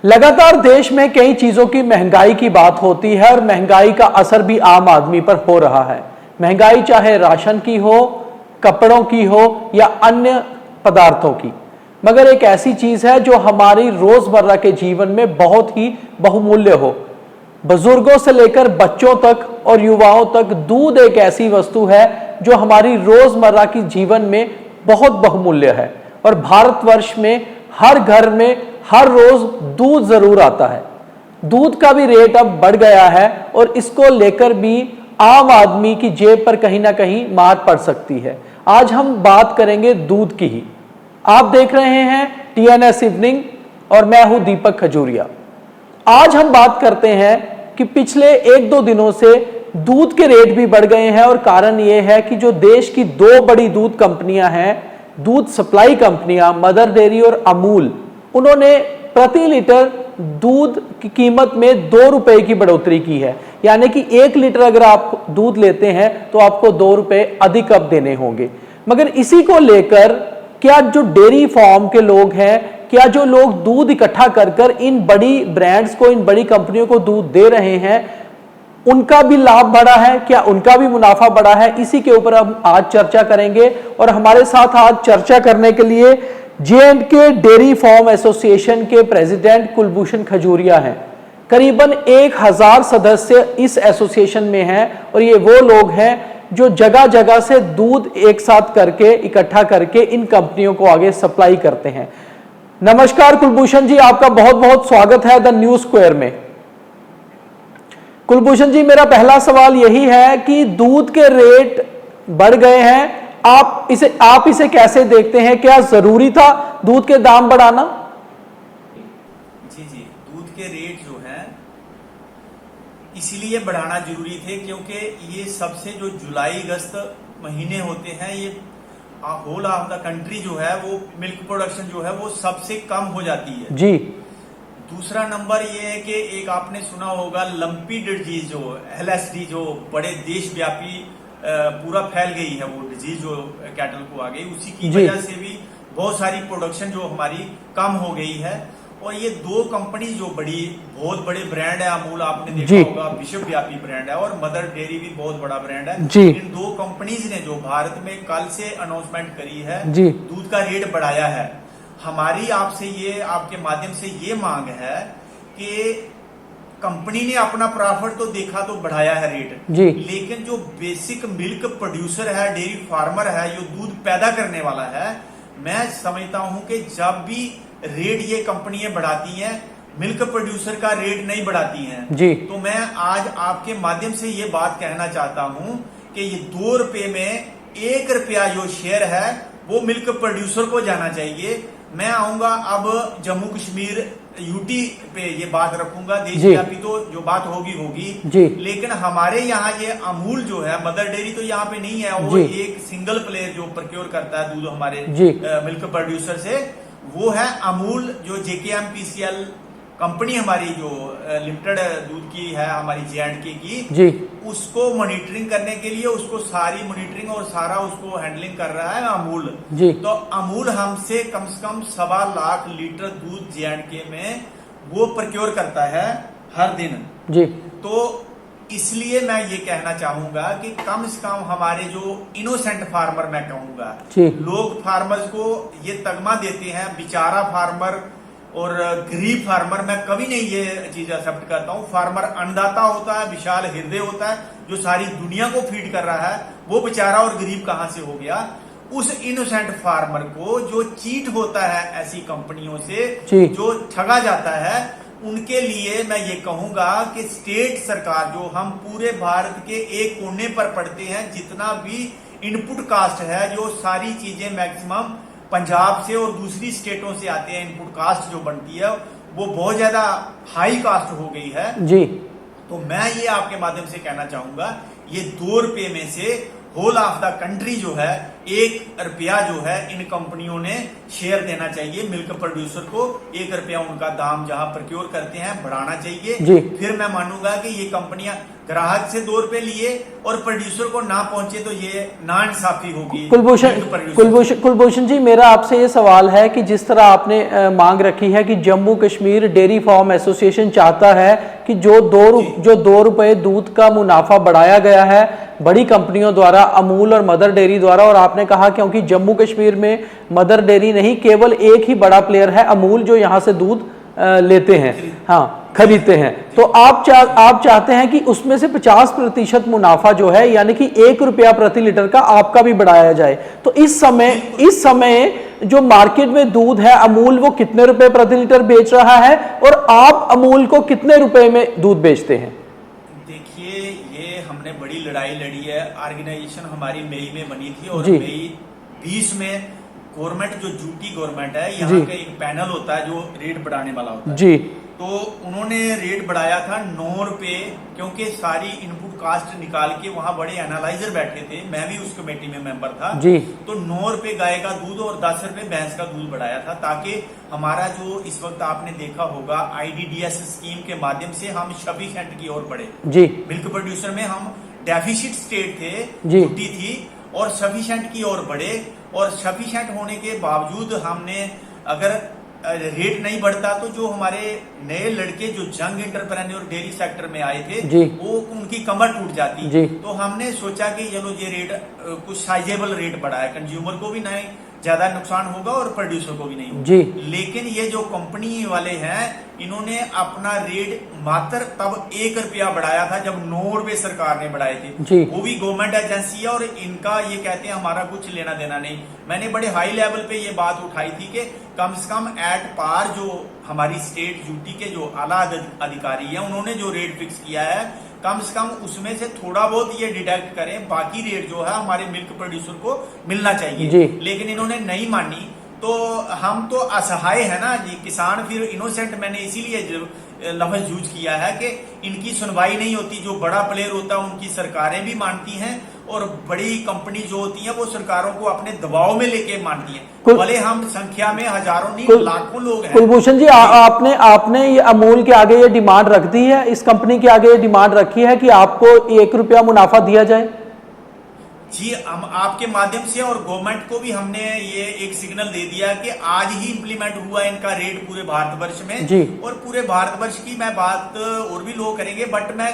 लगातार देश में कई चीजों की महंगाई की बात होती है और महंगाई का असर भी आम आदमी पर हो रहा है। महंगाई चाहे राशन की हो, कपड़ों की हो या अन्य पदार्थों की, मगर एक ऐसी चीज है जो हमारी रोजमर्रा के जीवन में बहुत ही बहुमूल्य हो। बुजुर्गों से लेकर बच्चों तक और युवाओं तक दूध एक ऐसी वस्तु है जो हमारी रोजमर्रा की जीवन में बहुत बहुमूल्य है और भारतवर्ष में हर घर में हर रोज दूध जरूर आता है। दूध का भी रेट अब बढ़ गया है और इसको लेकर भी आम आदमी की जेब पर कहीं ना कहीं मार पड़ सकती है। आज हम बात करेंगे दूध की ही। आप देख रहे हैं TNS इवनिंग और मैं हूं दीपक खजूरिया। आज हम बात करते हैं कि पिछले 1-2 दिनों से दूध के रेट भी बढ़ गए हैं और कारण यह है कि जो देश की 2 बड़ी दूध कंपनियां हैं, दूध सप्लाई कंपनियां मदर डेयरी और अमूल, उन्होंने प्रति लीटर दूध की कीमत में 2 रुपए की बढ़ोतरी की है। यानी कि 1 लीटर अगर आप दूध लेते हैं तो आपको 2 रुपए अधिक अब देने होंगे। मगर इसी को लेकर क्या जो डेयरी फार्म के लोग हैं, क्या जो लोग दूध इकट्ठा कर कर इन बड़ी ब्रांड्स को, इन बड़ी कंपनियों को दूध दे रहे हैं, उनका भी लाभ बढ़ा है? क्या उनका भी मुनाफा बढ़ा है? इसी के ऊपर हम आज चर्चा करेंगे और हमारे साथ आज चर्चा करने के लिए J&K डेयरी फार्म एसोसिएशन के प्रेसिडेंट कुलभूषण खजूरिया हैं। करीबन 1000 सदस्य इस एसोसिएशन में हैं और ये वो लोग हैं जो जगह जगह से दूध एक साथ करके, इकट्ठा करके इन कंपनियों को आगे सप्लाई करते हैं। नमस्कार कुलभूषण जी, आपका बहुत बहुत स्वागत है द न्यूज स्क्वायर में। कुलभूषण जी, मेरा पहला सवाल यही है कि दूध के रेट बढ़ गए हैं, आप इसे कैसे देखते हैं? क्या जरूरी था दूध के दाम बढ़ाना? जी, दूध के रेट जो है इसीलिए बढ़ाना जरूरी थे क्योंकि ये सबसे जो जुलाई अगस्त महीने होते हैं, ये होल ऑफ द कंट्री जो है वो मिल्क प्रोडक्शन जो है वो सबसे कम हो जाती है जी। दूसरा नंबर ये है कि एक आपने सुना होगा लंपी डिजीज जो LSD, जो बड़े देशव्यापी पूरा फैल गई है वो डिजीज जो कैटल को आ गई, उसी की वजह से भी बहुत सारी प्रोडक्शन जो हमारी कम हो गई है। और ये 2 कंपनी जो बहुत बड़े ब्रांड है, अमूल आपने देखा होगा विश्वव्यापी ब्रांड है और मदर डेयरी भी बहुत बड़ा ब्रांड है। इन 2 कंपनीज ने जो भारत में कल से अनाउंसमेंट करी है, दूध का रेट बढ़ाया है। हमारी आपसे ये, आपके माध्यम से ये मांग है कि कंपनी ने अपना प्रॉफिट तो देखा तो बढ़ाया है रेट, लेकिन जो बेसिक मिल्क प्रोड्यूसर है, डेयरी फार्मर है, जो दूध पैदा करने वाला है, मैं समझता हूं कि जब भी रेट ये कंपनियां बढ़ाती हैं, मिल्क प्रोड्यूसर का रेट नहीं बढ़ाती हैं। तो मैं आज आपके माध्यम से ये बात कहना चाहता हूं कि ये 2 रुपए में 1 रुपया जो शेयर है वो मिल्क प्रोड्यूसर को जाना चाहिए। मैं आऊंगा अब जम्मू कश्मीर यूटी पे ये बात रखूंगा, देशव्यापी तो जो बात होगी, लेकिन हमारे यहाँ ये अमूल जो है, मदर डेयरी तो यहाँ पे नहीं है, वो एक सिंगल प्लेयर जो प्रोक्योर करता है दूध हमारे मिल्क प्रोड्यूसर से, वो है अमूल। जो JKMPCL कंपनी हमारी जो लिमिटेड दूध की है हमारी J&K की, उसको मॉनिटरिंग करने के लिए, उसको सारी मॉनिटरिंग और सारा उसको हैंडलिंग कर रहा है अमूल। तो अमूल हमसे कम से कम 1.25 लाख लीटर दूध J&K में वो प्रोक्योर करता है हर दिन। तो इसलिए मैं ये कहना चाहूंगा कि कम से कम हमारे जो इनोसेंट फार्मर, मैं कहूंगा, लोग फार्मर्स को ये तगमा देते हैं, बेचारा फार्मर और गरीब फार्मर, मैं कभी नहीं ये चीज एक्सेप्ट करता हूँ। फार्मर अन्नदाता होता है, विशाल हृदय होता है, जो सारी दुनिया को फीड कर रहा है, वो बेचारा और गरीब कहां से हो गया? उस इनोसेंट फार्मर को जो चीट होता है ऐसी कंपनियों से, जो ठगा जाता है, उनके लिए मैं ये कहूंगा कि स्टेट सरकार, जो हम पूरे भारत के एक कोने पर पड़ते हैं, जितना भी इनपुट कास्ट है, जो सारी चीजें मैक्सिमम पंजाब से और दूसरी स्टेटों से आते हैं, इनपुट कास्ट जो बनती है वो बहुत ज्यादा हाई कास्ट हो गई है। तो मैं ये आपके माध्यम से कहना चाहूंगा, ये 2 रुपए में से होल ऑफ द कंट्री जो है 1 रुपया जो है इन कंपनियों ने शेयर देना चाहिए मिल्क प्रोड्यूसर को। 1 रुपया उनका दाम जहां प्रोक्योर करते हैं बढ़ाना चाहिए। जी। फिर मैं मानूंगा कि ये कंपनियां ग्राहक से 2 रुपए लिए और प्रोड्यूसर को ना पहुंचे तो ये नाइंसाफी होगी। कुलभूषण जी, मेरा आपसे ये सवाल है कि जिस तरह आपने मांग रखी है कि Jammu Kashmir dairy farm association चाहता है कि जो 2 रुपए दूध का मुनाफा बढ़ाया गया है बड़ी कंपनियों द्वारा, अमूल और मदर डेयरी द्वारा, और आपने कहा क्योंकि जम्मू कश्मीर में मदर डेयरी नहीं केवल एक ही बड़ा प्लेयर है अमूल जो यहाँ से दूध लेते हैं, हाँ खरीदते हैं, तो आप चाहते हैं कि उसमें से 50% मुनाफा जो है यानी कि 1 रुपया प्रति लीटर का आपका भी बढ़ाया जाए। तो इस समय जो मार्केट में दूध है अमूल वो कितने रुपए प्रति लीटर बेच रहा है और आप अमूल को कितने रुपए में दूध बेचते हैं? देखिए, ये हमने बड़ी लड़ाई लड़ी है। ऑर्गेनाइजेशन हमारी मई में बनी थी और जी। मई 20 में गवर्नमेंट जो यूटी गवर्नमेंट है यहाँ का एक पैनल होता है जो रेट बढ़ाने वाला होता है जी, तो उन्होंने रेट बढ़ाया था 9 रुपए, क्योंकि सारी इनपुट कास्ट निकाल के वहां बड़े एनालाइजर बैठे थे, मैं भी उस कमेटी में मेंबर था जी। तो 9 रुपए गाय का दूध और 10 रुपए भैंस का दूध बढ़ाया था ताकि हमारा जो इस वक्त आपने देखा होगा IDDS स्कीम के माध्यम से हम सफिशिएंट की ओर बढ़े। जी। मिल्क प्रोड्यूसर में हम डेफिसिट स्टेट थे, जी। छुट्टी थी और सफिशिएंट की ओर बढ़े, और सफिशिएंट होने के बावजूद हमने अगर रेट नहीं बढ़ता तो जो हमारे नए लड़के जो जंग एंटरप्रेन्योर डेयरी सेक्टर में आए थे जी। वो उनकी कमर टूट जाती जी। तो हमने सोचा कि चलो ये रेट कुछ साइजेबल रेट बढ़ाए, कंज्यूमर को भी नहीं ज्यादा नुकसान होगा और प्रोड्यूसर को भी नहीं होगा। जी। लेकिन ये जो कंपनी वाले हैं इन्होंने अपना रेट मात्र तब 1 रुपया बढ़ाया था जब 9 रुपए सरकार ने बढ़ाए थे। जी। वो भी गवर्नमेंट एजेंसी है और इनका ये कहते हैं हमारा कुछ लेना देना नहीं। मैंने बड़े हाई लेवल पे ये बात उठाई थी कि कम से कम एट पार जो हमारी स्टेट यूटी के जो आला अधिकारी है उन्होंने जो रेट फिक्स किया है कम से कम उसमें से थोड़ा बहुत ये डिडक्ट करें, बाकी रेट जो है हमारे मिल्क प्रोड्यूसर को मिलना चाहिए। जी। लेकिन इन्होंने नहीं मानी तो हम तो असहाय है ना जी, किसान फिर इनोसेंट, मैंने इसीलिए लफ्ज यूज किया है कि इनकी सुनवाई नहीं होती। जो बड़ा प्लेयर होता है उनकी सरकारें भी मानती हैं और बड़ी कंपनी जो होती है वो सरकारों को अपने दबाव में लेके मानती है। भले हम संख्या में हजारों नहीं लाखों लोग हैं। कुलभूषण जी, आपने ये अमूल के आगे ये डिमांड रख दी है, इस कंपनी के आगे ये डिमांड रखी है कि आपको 1 रुपया मुनाफा दिया जाए? जी, हम आपके माध्यम से और गवर्नमेंट को भी हमने ये एक सिग्नल दे दिया कि आज ही इंप्लीमेंट हुआ इनका रेट पूरे भारतवर्ष में जी। और पूरे भारतवर्ष की मैं बात और भी लोग करेंगे, बट मैं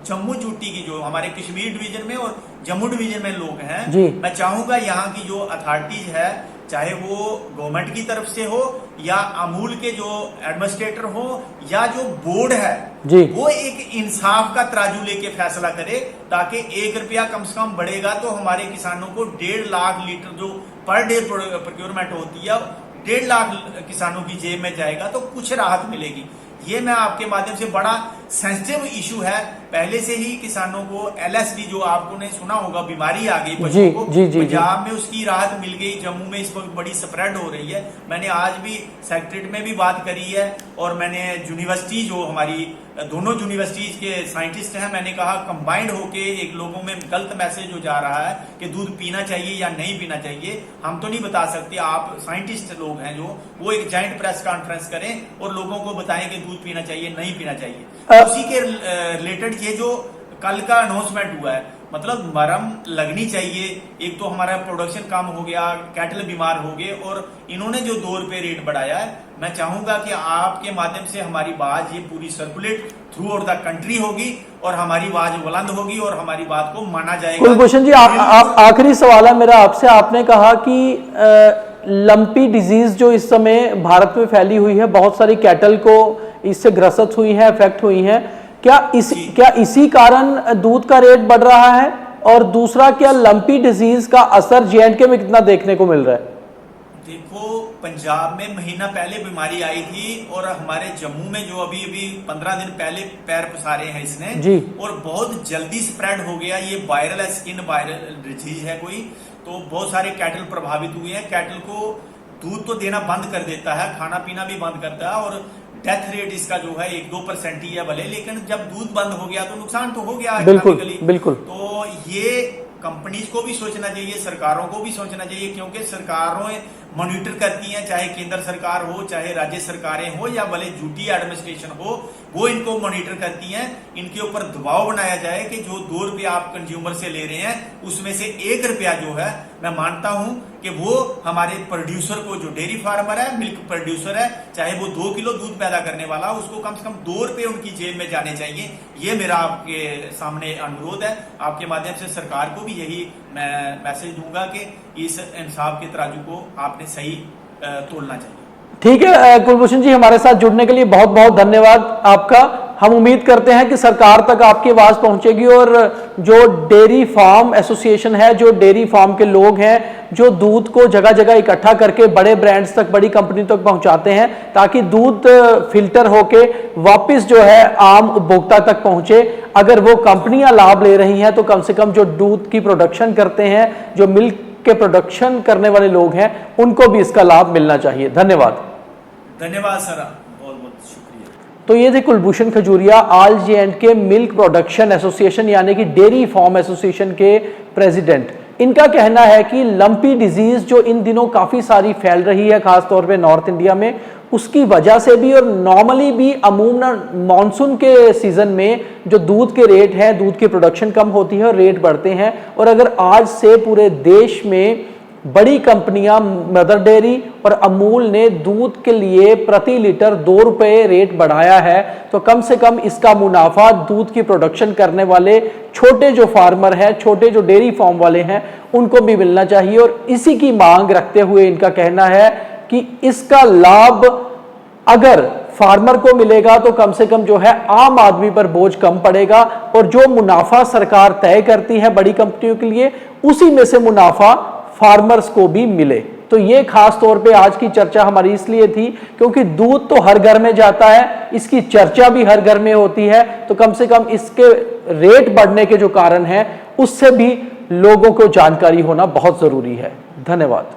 जम्मू यूटी की जो हमारे कश्मीर डिवीजन में और जम्मू डिवीजन में लोग हैं जी। मैं चाहूंगा यहाँ की जो अथॉरिटीज है चाहे वो गवर्नमेंट की तरफ से हो या अमूल के जो एडमिनिस्ट्रेटर हो या जो बोर्ड है जी। वो एक इंसाफ का तराजू लेके फैसला करे ताकि 1 रुपया कम से कम बढ़ेगा तो हमारे किसानों को 1.5 लाख लीटर जो पर डे प्रोक्योरमेंट होती है 1.5 लाख किसानों की जेब में जाएगा तो कुछ राहत मिलेगी। ये मैं आपके माध्यम से, बड़ा सेंसिटिव इशू है, पहले से ही किसानों को LSD जो आपको ने सुना होगा बीमारी आ गई पशुओं को, पंजाब में उसकी राहत मिल गई, जम्मू में इस वक्त बड़ी स्प्रेड हो रही है। मैंने आज भी सेक्रेटरीट में भी बात करी है और मैंने यूनिवर्सिटी जो हमारी दोनों यूनिवर्सिटीज के साइंटिस्ट हैं मैंने कहा कंबाइंड होके एक लोगों में गलत मैसेज जो जा रहा है कि दूध पीना चाहिए या नहीं पीना चाहिए, हम तो नहीं बता सकते, आप साइंटिस्ट लोग हैं जो वो एक जॉइंट प्रेस कॉन्फ्रेंस करें और लोगों को बताएं कि दूध पीना चाहिए नहीं पीना चाहिए। उसी के रिलेटेड ये जो कल का अनाउंसमेंट हुआ है मतलब मरम लगनी चाहिए। एक तो हमारा प्रोडक्शन कम हो गया, कैटल बीमार हो गए और इन्होंने जो 2 रुपए रेट बढ़ाया है, मैं चाहूंगा कि आपके माध्यम से हमारी आवाज ये पूरी circulate through out the country होगी और हमारी आवाज बुलंद होगी और हमारी बात को माना जाएगा। कुलभूषण जी, आखिरी सवाल है मेरा आपसे। आपने कहा कि लंपी डिजीज जो इस समय भारत में फैली हुई है, बहुत सारी कैटल को इससे ग्रसित हुई है, अफेक्ट हुई है, क्या इसी कारण दूध का रेट बढ़ रहा है? और दूसरा, क्या लंपी डिजीज का असर J&K में कितना देखने को मिल रहा है? देखो, पंजाब में महीना पहले बीमारी आई थी और हमारे जम्मू में जो अभी 15 दिन पहले पैर पसारे हैं इसने जी। और बहुत जल्दी स्प्रेड हो गया। ये वायरल है, स्किन वायरल डिजीज है कोई, तो बहुत सारे कैटल प्रभावित हुए हैं। कैटल को दूध तो देना बंद कर देता है, खाना पीना भी बंद करता है और डेथ रेट इसका जो है 1-2% ही है भले, लेकिन जब दूध बंद हो गया तो नुकसान तो हो गया। बिल्कुल बिल्कुल। तो ये कंपनीज को भी सोचना चाहिए, सरकारों को भी सोचना चाहिए, क्योंकि सरकारों मॉनिटर करती हैं, चाहे केंद्र सरकार हो, चाहे राज्य सरकारें हो, या भले झूठी एडमिनिस्ट्रेशन हो, वो इनको मॉनिटर करती हैं। इनके ऊपर दबाव बनाया जाए कि जो 2 रुपये आप कंज्यूमर से ले रहे हैं उसमें से 1 रुपया जो है, मैं मानता हूं कि वो हमारे प्रोड्यूसर को, जो डेयरी फार्मर है, मिल्क प्रोड्यूसर है, चाहे वो 2 किलो दूध पैदा करने वाला, उसको कम से कम 2 रुपये उनकी जेब में जाने चाहिए। ये मेरा आपके सामने अनुरोध है। आपके माध्यम से सरकार को भी यही मैं मैसेज दूंगा कि इस इंसाफ के तराजू को आपने सही तोलना चाहिए। ठीक है कुलभूषण जी, हमारे साथ जुड़ने के लिए बहुत बहुत धन्यवाद आपका। हम उम्मीद करते हैं कि सरकार तक आपकी आवाज पहुंचेगी और जो डेयरी फार्म एसोसिएशन है, जो डेयरी फार्म के लोग हैं, जो दूध को जगह जगह इकट्ठा करके बड़े ब्रांड्स तक, बड़ी कंपनी तक पहुंचाते हैं, ताकि दूध फिल्टर होके वापस जो है आम उपभोक्ता तक पहुंचे। अगर वो कंपनियां लाभ ले रही हैं तो कम से कम जो दूध की प्रोडक्शन करते हैं, जो मिल्क के प्रोडक्शन करने वाले लोग हैं, उनको भी इसका लाभ मिलना चाहिए। धन्यवाद। धन्यवाद सर, बहुत बहुत शुक्रिया। तो ये थे Kulbhushan Khajuria, all जे&के milk production association यानी कि डेयरी फार्म एसोसिएशन के प्रेसिडेंट। इनका कहना है कि लंपी डिजीज जो इन दिनों काफी सारी फैल रही है, खासतौर पे नॉर्थ इंडिया में, उसकी वजह से भी और नॉर्मली भी अमूमन मॉनसून के सीजन में जो दूध के रेट हैं, दूध की प्रोडक्शन कम होती है और रेट बढ़ते हैं। और अगर आज से पूरे देश में बड़ी कंपनियां मदर डेयरी और अमूल ने दूध के लिए प्रति लीटर 2 रुपये रेट बढ़ाया है, तो कम से कम इसका मुनाफा दूध की प्रोडक्शन करने वाले छोटे जो फार्मर हैं, छोटे जो डेयरी फार्म वाले हैं, उनको भी मिलना चाहिए। और इसी की मांग रखते हुए इनका कहना है कि इसका लाभ अगर फार्मर को मिलेगा तो कम से कम जो है आम आदमी पर बोझ कम पड़ेगा, और जो मुनाफा सरकार तय करती है बड़ी कंपनियों के लिए, उसी में से मुनाफा फार्मर्स को भी मिले। तो ये खास तौर पे आज की चर्चा हमारी इसलिए थी क्योंकि दूध तो हर घर में जाता है, इसकी चर्चा भी हर घर में होती है, तो कम से कम इसके रेट बढ़ने के जो कारण हैं उससे भी लोगों को जानकारी होना बहुत जरूरी है। धन्यवाद।